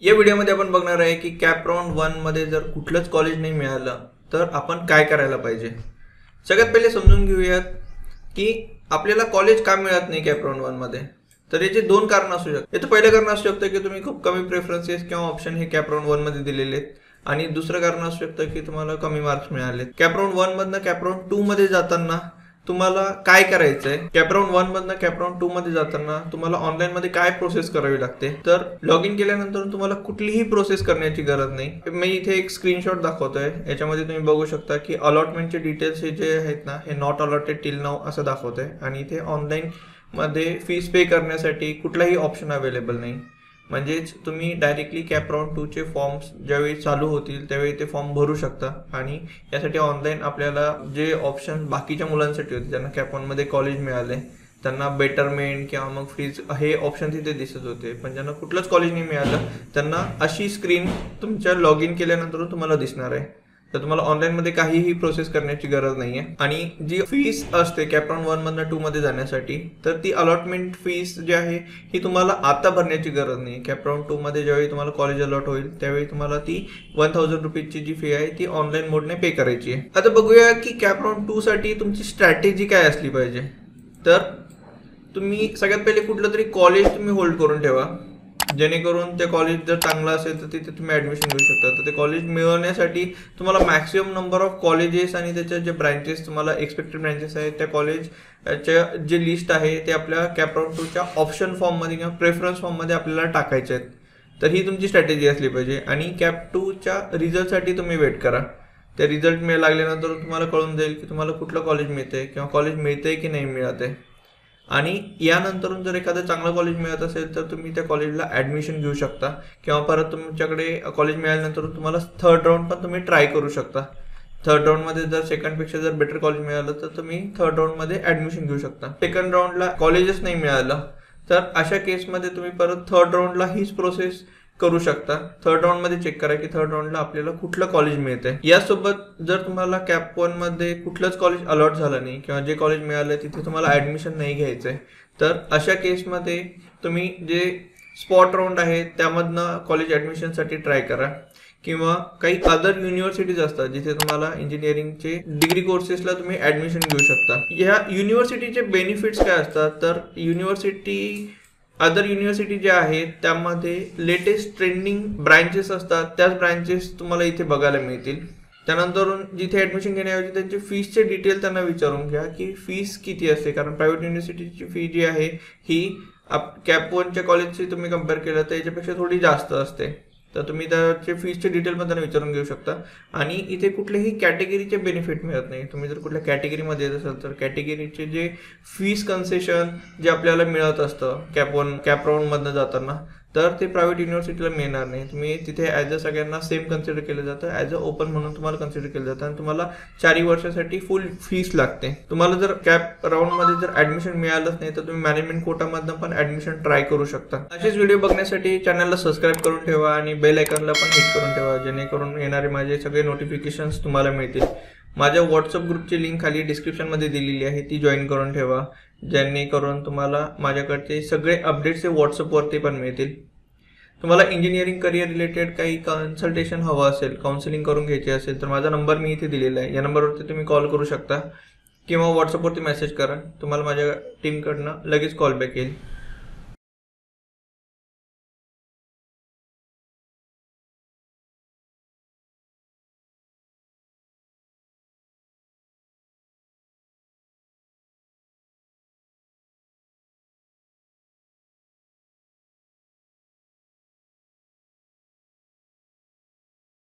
या व्हिडिओमध्ये आपण बघणार आहे की कॅप राउंड 1 मध्ये जर कुठलंच कॉलेज नाही मिळालं तर आपण काय करायला पाहिजे। सगळ्यात पहिले समजून घेऊयात की आपल्याला कॉलेज का मिळत नाही कॅप राउंड 1 मध्ये। तर याचे दोन कारण असू शकतात। याचं पहिलं कारण असू शकतं की तुम्ही खूप कमी प्रेफरन्सेस किंवा ऑप्शन हे कॅप राउंड 1 मध्ये दिलेले आहेत आणि दुसरं कारण असू शकतं की तुम्हाला कमी मार्क्स मिळाले। कॅप राउंड 1 मधनं कॅप राउंड 2 मध्ये जाताना तुम्हाला काय करायचंय, कॅप राउंड 1 मधनं कॅप राउंड 2 मध्ये जाताना तुम्हाला ऑनलाइन मध्ये काय प्रोसेस करावी लागते। तर लॉग इन केल्यानंतर तुम्हाला कुठलीही प्रोसेस करण्याची गरज नाही। मी इथे एक स्क्रीनशॉट दाखवतोय, याच्यामध्ये तुम्ही बघू शकता की अलॉटमेंटचे डिटेल्स हे जे आहेत ना हे नॉट अलॉटेड टिल नाउ असं दाखवतंय आणि इथे ऑनलाइन मध्ये फीस पे करण्यासाठी कुठलाही ऑप्शन अवेलेबल नाही। म्हणजेच तुम्ही डायरेक्टली कॅप राउंड 2 चे फॉर्म्स ज्यावेळी चालू होतील त्यावेळी ते फॉर्म भरू शकता आणि यासाठी ऑनलाइन आपल्याला जे ऑप्शन बाकीच्या मुलांसाठी होते ज्यांना कॅप 1 मध्ये कॉलेज मिळाले त्यांना बेटरमेंट किंवा मग फीज हे ऑप्शन तिथे दिसत होते, पण ज्यांना कुठलंच कॉलेज नाही मिळालं त्यांना अशी स्क्रीन तुमच्या लॉग इन केल्यानंतर तुम्हाला दिसणार आहे। तर तुम्हाला ऑनलाइन मध्ये काहीही प्रोसेस करण्याची गरज नाहीये आणि जी फीस असते कॅप राउंड 1 मधनं 2 मध्ये जाण्यासाठी तर ती अलॉटमेंट फीस जी आहे ही तुम्हाला आता भरण्याची गरज नाही। कॅप राउंड 2 मध्ये ज्यावेळी तुम्हाला कॉलेज अलॉट होईल त्यावेळी तुम्हाला ती 1000 रुपीजची जी फी आहे ती ऑनलाइन मोडने पे करायची आहे। आता बघूया की कॅप राउंड 2 साठी तुमची स्ट्रॅटेजी काय असली पाहिजे। तर तुम्ही सगळ्यात पहिले कुठलं तरी कॉलेज तुम्ही होल्ड करून ठेवा, जेणेकरून ते कॉलेज जर चांगलं असेल तर तिथे तुम्ही ॲडमिशन घेऊ शकता। तर ते कॉलेज मिळवण्यासाठी तुम्हाला मॅक्सिमम नंबर ऑफ कॉलेजेस आणि त्याच्या जे ब्रँचेस तुम्हाला एक्सपेक्टेड ब्रँचेस आहेत त्या कॉलेजच्या जे लिस्ट आहे ते आपल्या कॅप राउंड 2 च्या ऑप्शन फॉर्ममध्ये किंवा प्रेफरन्स फॉर्ममध्ये आपल्याला टाकायचे आहेत। तर ही तुमची स्ट्रॅटेजी असली पाहिजे आणि कॅप 2 च्या रिझल्टसाठी तुम्ही वेट करा। ते रिझल्ट लागल्यानंतर तुम्हाला कळून जाईल की तुम्हाला कुठलं कॉलेज मिळतंय किंवा कॉलेज मिळतंय की नाही मिळत आहे आणि यानंतर जर एखादं चांगलं कॉलेज मिळत असेल तर तुम्ही त्या कॉलेजला ॲडमिशन घेऊ शकता किंवा परत तुमच्याकडे कॉलेज मिळाल्यानंतर तुम्हाला थर्ड राऊंड पण तुम्ही ट्राय करू शकता। थर्ड राऊंडमध्ये जर सेकंडपेक्षा जर बेटर कॉलेज मिळालं तर तुम्ही थर्ड राऊंडमध्ये ॲडमिशन घेऊ शकता। सेकंड राऊंडला कॉलेजच नाही मिळालं तर अशा केसमध्ये तुम्ही परत थर्ड राऊंडला हीच प्रोसेस करू शकता। थर्ड राऊंड मध्ये चेक करा की थर्ड राऊंडला आपल्याला कुठलं कॉलेज मिळतंय। यासोबत जर तुम्हाला कॅप 1 मध्ये कुठलंच कॉलेज अलॉट झालं नाही किंवा जे कॉलेज मिळालं तिथे तुम्हाला ॲडमिशन नाही घ्यायचंय तर अशा केसमध्ये तुम्ही जे स्पॉट राऊंड आहे त्यामधनं कॉलेज ॲडमिशनसाठी ट्राय करा किंवा काही अदर युनिव्हर्सिटीज असतात जिथे तुम्हाला इंजिनिअरिंगचे डिग्री कोर्सेसला तुम्ही ॲडमिशन घेऊ शकता। या युनिव्हर्सिटीचे बेनिफिट्स काय असतात तर अदर युनिव्हर्सिटी ज्या आहेत त्यामध्ये लेटेस्ट ट्रेंडिंग ब्रँचेस असतात, त्याच ब्रँचेस तुम्हाला इथे बघायला मिळतील। त्यानंतर जिथे ॲडमिशन घेण्याऐवजी त्यांचे फीसचे डिटेल त्यांना विचारून घ्या की फीस किती असते, कारण प्रायव्हेट युनिव्हर्सिटीची फी जी आहे ही कॅप 1 च्या कॉलेजची तुम्ही कम्पेअर केलं तर याच्यापेक्षा थोडी जास्त असते। तर तुम्ही त्याचे फीसचे डिटेल पण त्यांना विचारून घेऊ शकता आणि इथे कुठलेही कॅटेगरीचे बेनिफिट मिळत नाही। तुम्ही जर कुठल्या कॅटेगरीमध्ये येत असाल तर कॅटेगरीचे जे फीस कन्सेशन जे आपल्याला मिळत असतं कॅप राऊंडमधनं जाताना तर ते प्रायव्हेट युनिव्हर्सिटीला मिळणार नाही। तुम्ही तिथे ॲज अ सगळ्यांना सेम कन्सिडर केलं जातं, ॲज अ ओपन म्हणून तुम्हाला कन्सिडर केलं जातं आणि तुम्हाला 4 वर्षासाठी फुल फीस लागते। तुम्हाला जर कॅप राऊंडमध्ये जर ॲडमिशन मिळालंच नाही तर तुम्ही मॅनेजमेंट कोटामधनं पण ॲडमिशन ट्राय करू शकता। असेच व्हिडिओ बघण्यासाठी चॅनलला सबस्क्राईब करून ठेवा आणि बेल आयकॉनला पण हिट करून ठेवा, जेणेकरून येणारे माझे सगळे नोटिफिकेशन्स तुम्हाला मिळतील। माझ्या व्हॉट्सअप ग्रुपची लिंक खाली डिस्क्रिप्शनमध्ये दिलेली आहे, ती जॉईन करून ठेवा, जेणेकरून तुम्हाला माझ्याकडचे सगळे अपडेट्स हे व्हॉट्सअपवरती पण मिळतील। तुम्हाला इंजिनिअरिंग करिअर रिलेटेड काही कन्सल्टेशन हवं असेल, काउन्सिलिंग करून घ्यायची असेल तर माझा नंबर मी इथे दिलेला आहे, या नंबरवरती तुम्ही कॉल करू शकता किंवा व्हॉट्सअपवरती मेसेज करा, तुम्हाला माझ्या टीमकडनं लगेच कॉल बॅक येईल।